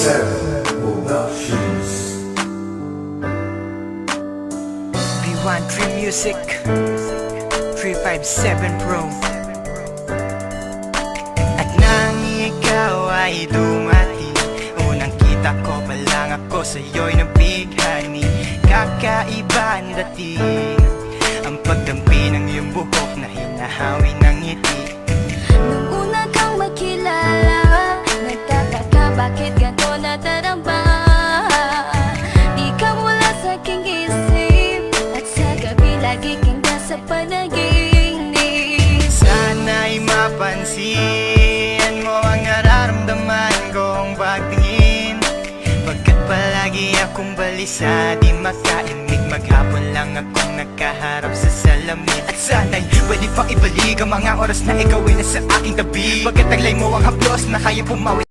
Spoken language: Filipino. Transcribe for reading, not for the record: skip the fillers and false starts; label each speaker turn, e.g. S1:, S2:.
S1: 357 Productions.
S2: B13 Music 357 Pro. At nang ikaw ay dumating, unang kita ko pa lang ako sa'yo'y nabighani. Kakaiba ang dating, ang pagdampi ng iyong buhok na hinahawi ng ngiti.
S3: Nung una kang makilala, nagtataka bakit ganito nadarama. Di ka mula sa aking isip, at sa gabi lagi kang nasa panaginip.
S2: Sana'y mapansin mo ang nararamdaman kong pagtingin, pagkat palagi akong balisa, di makaimik. Maghapon lang akong nakaharap sa salamin. At sana'y pwede pang ibalik ang mga oras na ikaw ay nasa aking tabi, pagkat taglay mo ang haplos na kaya pumawi.